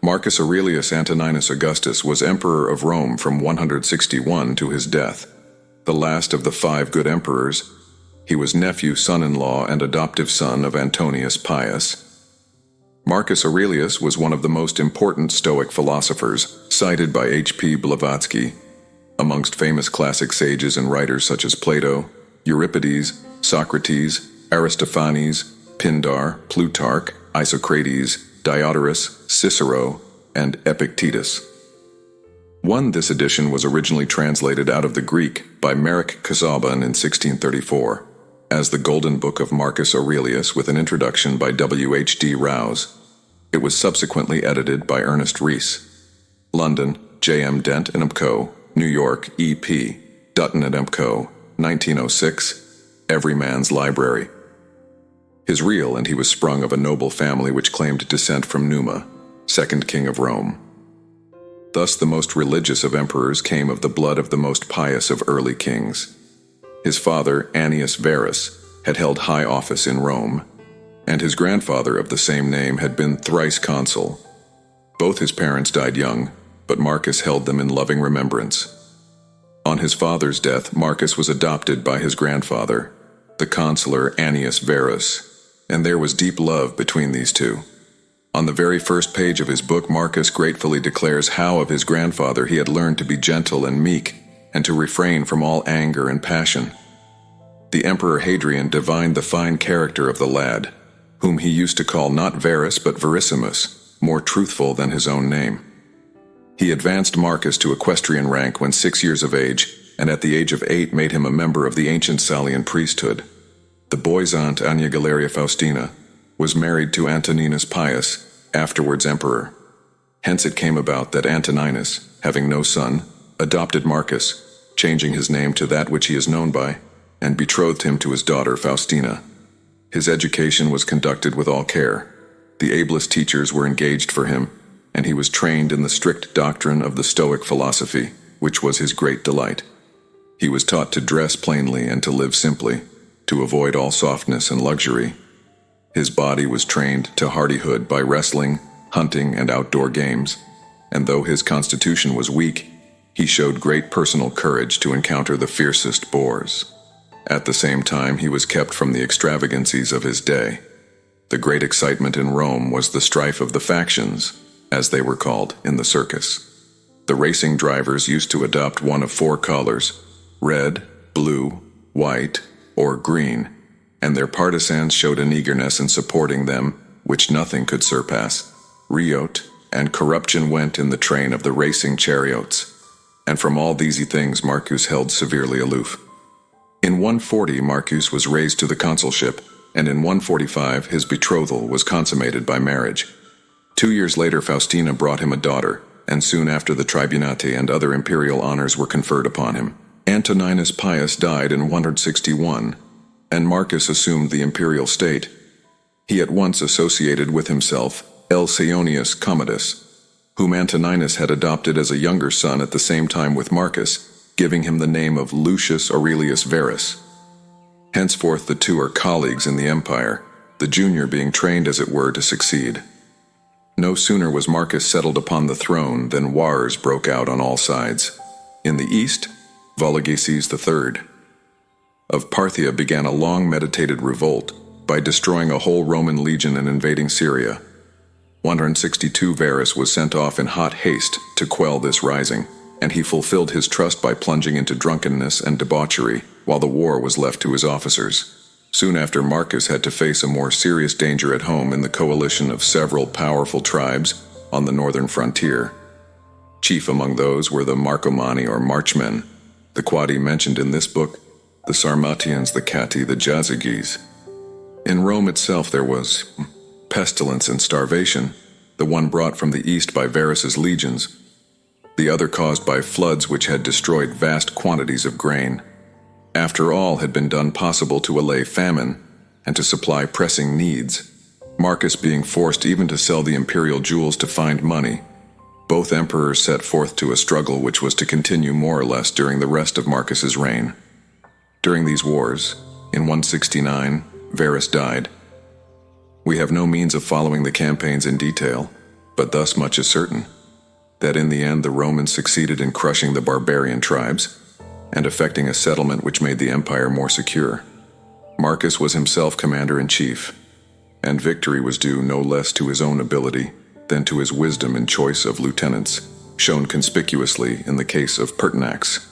Marcus Aurelius Antoninus Augustus was emperor of Rome from 161 to his death. The last of the 5 good emperors, he was nephew, son-in-law, and adoptive son of Antonius Pius. Marcus Aurelius was one of the most important Stoic philosophers, cited by H.P. Blavatsky, amongst famous classic sages and writers such as Plato, Euripides, Socrates, Aristophanes, Pindar, Plutarch, Isocrates, Diodorus, Cicero, and Epictetus. This edition was originally translated out of the Greek by Marcusaurelius in 1634 as the Golden Book of Marcus Aurelius with an introduction by W.H.D. Rouse. It was subsequently edited by Ernest Rhys. London, J.M. Dent & Co., New York, E.P. Dutton & Co., 1906, Everyman's Library. His real, and he was sprung of a noble family which claimed descent from Numa, second king of Rome. Thus the most religious of emperors came of the blood of the most pious of early kings. His father, Annius Verus, had held high office in Rome, and his grandfather of the same name had been thrice consul. Both his parents died young, but Marcus held them in loving remembrance. On his father's death, Marcus was adopted by his grandfather, the consular Annius Verus, and there was deep love between these two. On the very first page of his book, Marcus gratefully declares how of his grandfather he had learned to be gentle and meek, and to refrain from all anger and passion. The Emperor Hadrian divined the fine character of the lad, whom he used to call not Verus but Verissimus, more truthful than his own name. He advanced Marcus to equestrian rank when 6 years of age, and at the age of 8 made him a member of the ancient Salian priesthood. The boy's aunt, Annia Galeria Faustina, was married to Antoninus Pius, afterwards emperor. Hence it came about that Antoninus, having no son, adopted Marcus, changing his name to that which he is known by, and betrothed him to his daughter Faustina. His education was conducted with all care. The ablest teachers were engaged for him, and he was trained in the strict doctrine of the Stoic Philosophy, which was his great delight. He was taught to dress plainly and to live simply, to avoid all softness and luxury. His body was trained to hardihood by wrestling, hunting, and outdoor games, and though his constitution was weak, he showed great personal courage to encounter the fiercest boars. At the same time, he was kept from the extravagancies of his day. The great excitement in Rome was the strife of the factions, as they were called, in the circus. The racing drivers used to adopt one of 4 colors, red, blue, white, or green, and their partisans showed an eagerness in supporting them which nothing could surpass. Riot and corruption went in the train of the racing chariots, and from all these things Marcus held severely aloof. In 140 Marcus was raised to the consulship, and in 145 his betrothal was consummated by marriage. 2 years later Faustina brought him a daughter, and soon after the tribunate and other imperial honors were conferred upon him. Antoninus Pius died in 161, and Marcus assumed the imperial state. He at once associated with himself Elsaonius Commodus, whom Antoninus had adopted as a younger son at the same time with Marcus, giving him the name of Lucius Aurelius Verus. Henceforth the two are colleagues in the empire, the junior being trained as it were to succeed. No sooner was Marcus settled upon the throne than wars broke out on all sides. In the east, Vologeses III of Parthia began a long meditated revolt by destroying a whole Roman legion and invading Syria. 162 Verus was sent off in hot haste to quell this rising, and he fulfilled his trust by plunging into drunkenness and debauchery, while the war was left to his officers. Soon after, Marcus had to face a more serious danger at home in the coalition of several powerful tribes on the northern frontier. Chief among those were the Marcomanni or Marchmen, the Quadi mentioned in this book, the Sarmatians, the Catti, the Jazyges. In Rome itself there was pestilence and starvation, the one brought from the east by Verus's legions, the other caused by floods which had destroyed vast quantities of grain. After all had been done possible to allay famine and to supply pressing needs, Marcus being forced even to sell the imperial jewels to find money, both emperors set forth to a struggle which was to continue more or less during the rest of Marcus's reign. During these wars, in 169, Verus died. We have no means of following the campaigns in detail, But thus much is certain, that in the end the Romans succeeded in crushing the barbarian tribes and effecting a settlement which made the empire more secure. Marcus was himself commander-in-chief, and victory was due no less to his own ability than to his wisdom in choice of lieutenants, shown conspicuously in the case of Pertinax.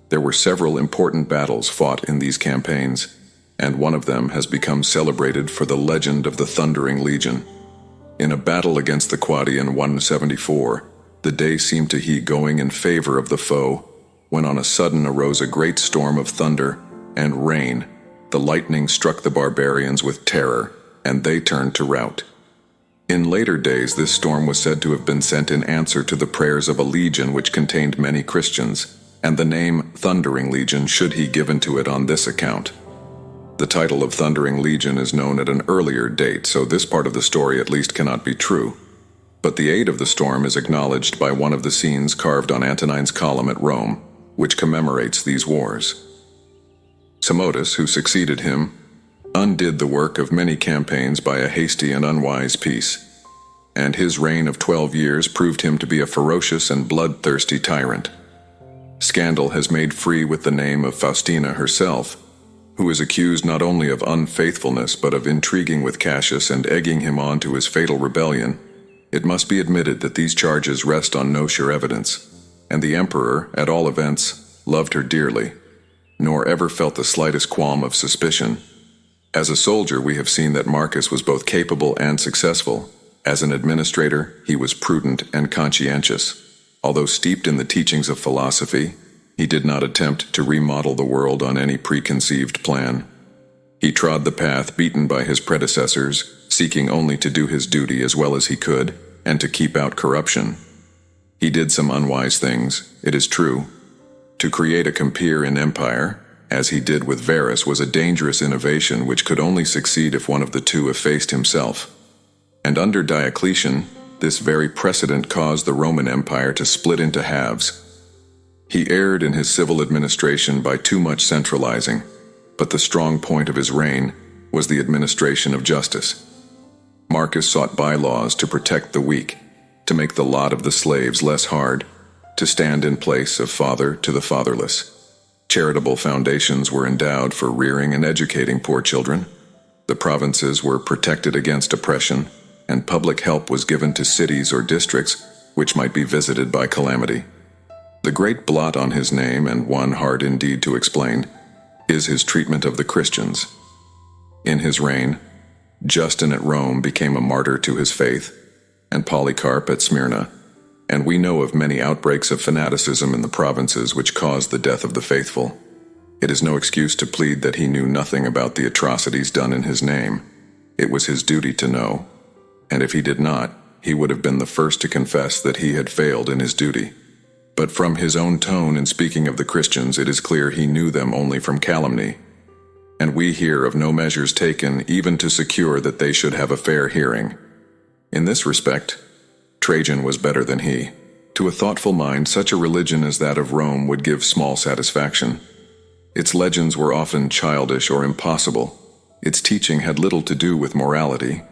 There were several important battles fought in these campaigns, and one of them has become celebrated for the legend of the Thundering Legion. In a battle against the Quadi in 174, the day seemed to he going in favor of the foe, when on a sudden arose a great storm of thunder and rain. The lightning struck the barbarians with terror, and they turned to rout. In later days this storm was said to have been sent in answer to the prayers of a legion which contained many Christians, and the name Thundering Legion should he given to it on this account. The title of Thundering Legion is known at an earlier date, so this part of the story at least cannot be true. But the aid of the storm is acknowledged by one of the scenes carved on Antonine's column at Rome, which commemorates these wars. Commodus, who succeeded him, undid the work of many campaigns by a hasty and unwise peace, and his reign of 12 years proved him to be a ferocious and bloodthirsty tyrant. Scandal has made free with the name of Faustina herself, who is accused not only of unfaithfulness but of intriguing with Cassius and egging him on to his fatal rebellion. It must be admitted that these charges rest on no sure evidence, and the emperor, at all events, loved her dearly, nor ever felt the slightest qualm of suspicion. As a soldier, we have seen that Marcus was both capable and successful. As an administrator, he was prudent and conscientious. Although steeped in the teachings of philosophy, he did not attempt to remodel the world on any preconceived plan. He trod the path beaten by his predecessors, seeking only to do his duty as well as he could, and to keep out corruption. He did some unwise things, it is true. To create a compeer in empire, as he did with Varus, was a dangerous innovation which could only succeed if one of the two effaced himself. And under Diocletian, this very precedent caused the Roman Empire to split into halves. He erred in his civil administration by too much centralizing, but the strong point of his reign was the administration of justice. Marcus sought bylaws to protect the weak, to make the lot of the slaves less hard, to stand in place of father to the fatherless. Charitable foundations were endowed for rearing and educating poor children. The provinces were protected against oppression, and public help was given to cities or districts which might be visited by calamity. The great blot on his name, and one hard indeed to explain, is his treatment of the Christians. In his reign, Justin at Rome became a martyr to his faith, and Polycarp at Smyrna, and we know of many outbreaks of fanaticism in the provinces which caused the death of the faithful. It is no excuse to plead that he knew nothing about the atrocities done in his name. It was his duty to know, and if he did not, he would have been the first to confess that he had failed in his duty. But from his own tone in speaking of the Christians, it is clear he knew them only from calumny, and we hear of no measures taken even to secure that they should have a fair hearing. In this respect, Trajan was better than he. To a thoughtful mind, such a religion as that of Rome would give small satisfaction. Its legends were often childish or impossible. Its teaching had little to do with morality.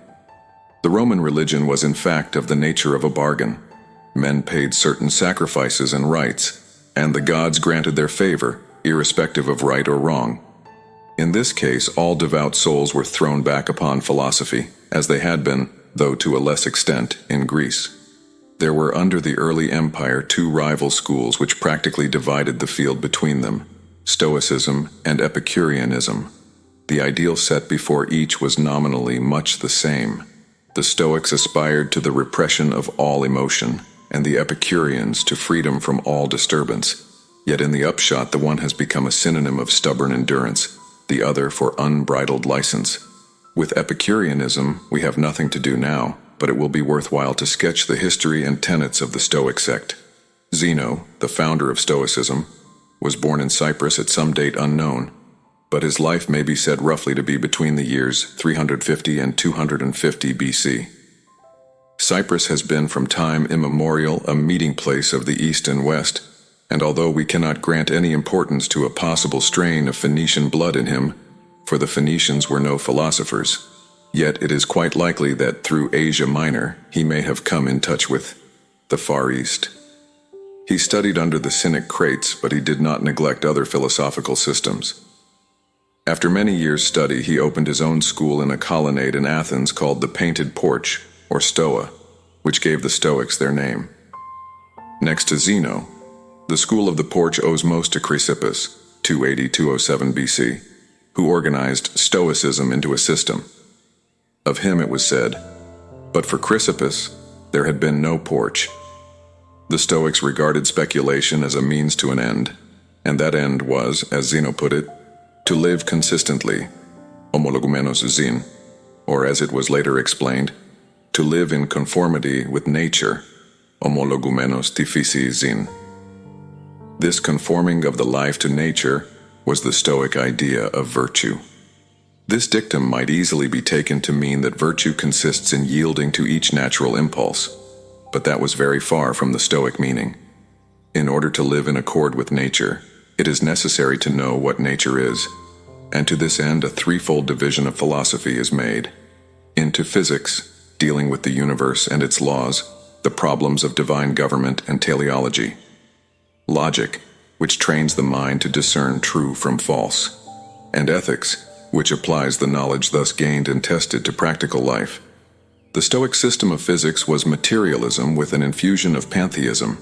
The Roman religion was in fact of the nature of a bargain. Men paid certain sacrifices and rites, and the gods granted their favor, irrespective of right or wrong. In this case, all devout souls were thrown back upon philosophy, as they had been, though to a less extent, in Greece. There were under the early empire two rival schools which practically divided the field between them, Stoicism and Epicureanism. The ideal set before each was nominally much the same. The Stoics aspired to the repression of all emotion, and the Epicureans to freedom from all disturbance. Yet in the upshot, the one has become a synonym of stubborn endurance, the other for unbridled license. With Epicureanism, we have nothing to do now, but it will be worthwhile to sketch the history and tenets of the Stoic sect. Zeno, the founder of Stoicism, was born in Cyprus at some date unknown, but his life may be said roughly to be between the years 350 and 250 BC. Cyprus has been from time immemorial a meeting place of the East and West, and although we cannot grant any importance to a possible strain of Phoenician blood in him, for the Phoenicians were no philosophers, Yet it is quite likely that through Asia Minor he may have come in touch with the Far East. He studied under the Cynic Crates, but he did not neglect other philosophical systems. After many years' study, he opened his own school in a colonnade in Athens called the Painted Porch, or Stoa, which gave the Stoics their name. Next to Zeno, the school of the Porch owes most to Chrysippus, 280–207 BC, who organized Stoicism into a system. Of him it was said, "But for Chrysippus, there had been no porch." The Stoics regarded speculation as a means to an end, and that end was, as Zeno put it, to live consistently, homologumenos zin, or as it was later explained, to live in conformity with nature, homologumenos ti physi zin. This conforming of the life to nature was the Stoic idea of virtue. This dictum might easily be taken to mean that virtue consists in yielding to each natural impulse, but that was very far from the Stoic meaning. In order to live in accord with nature, it is necessary to know what nature is, and to this end a threefold division of philosophy is made. Into physics, dealing with the universe and its laws, the problems of divine government and teleology. Logic, which trains the mind to discern true from false. And ethics, which applies the knowledge thus gained and tested to practical life. The Stoic system of physics was materialism with an infusion of pantheism.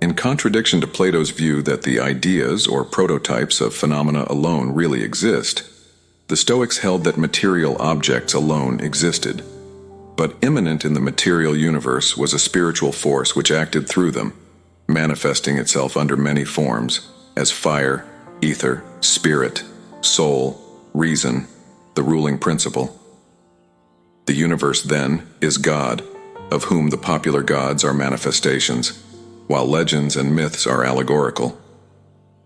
In contradiction to Plato's view that the ideas or prototypes of phenomena alone really exist, the Stoics held that material objects alone existed. But immanent in the material universe was a spiritual force which acted through them, manifesting itself under many forms, as fire, ether, spirit, soul, reason, the ruling principle. The universe, then, is God, of whom the popular gods are manifestations, while legends and myths are allegorical.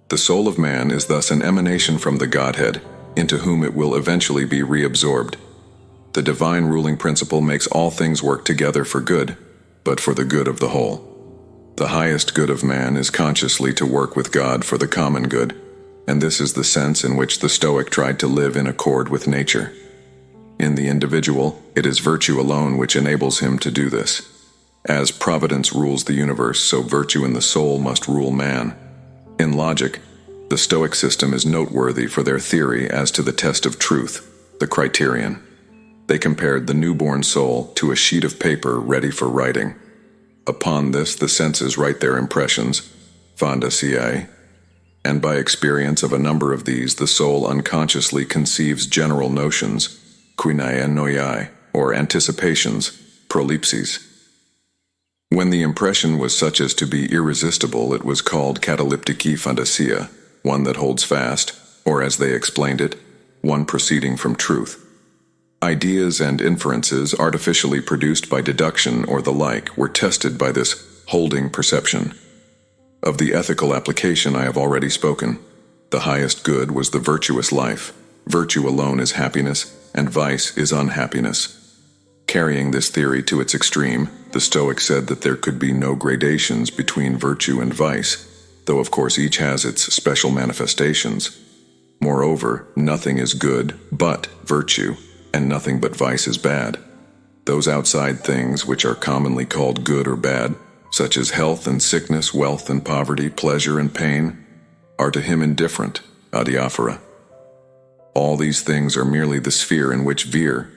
The soul of man is thus an emanation from the Godhead, into whom it will eventually be reabsorbed. The divine ruling principle makes all things work together for good, but for the good of the whole. The highest good of man is consciously to work with God for the common good, and this is the sense in which the Stoic tried to live in accord with nature. In the individual, it is virtue alone which enables him to do this. As providence rules the universe, so virtue in the soul must rule man. In logic, the Stoic system is noteworthy for their theory as to the test of truth, the criterion. They compared the newborn soul to a sheet of paper ready for writing. Upon this the senses write their impressions, fantasiae, and by experience of a number of these the soul unconsciously conceives general notions, quinae noiae, or anticipations, prolepses. When the impression was such as to be irresistible, it was called cataleptiki fantasia, one that holds fast, or as they explained it, one proceeding from truth. Ideas and inferences artificially produced by deduction or the like were tested by this holding perception. Of the ethical application I have already spoken. The highest good was the virtuous life. Virtue alone is happiness, and vice is unhappiness. Carrying this theory to its extreme, the Stoics said that there could be no gradations between virtue and vice, though of course each has its special manifestations. Moreover, nothing is good but virtue, and nothing but vice is bad. Those outside things which are commonly called good or bad, such as health and sickness, wealth and poverty, pleasure and pain, are to him indifferent, adiaphora. All these things are merely the sphere in which vir,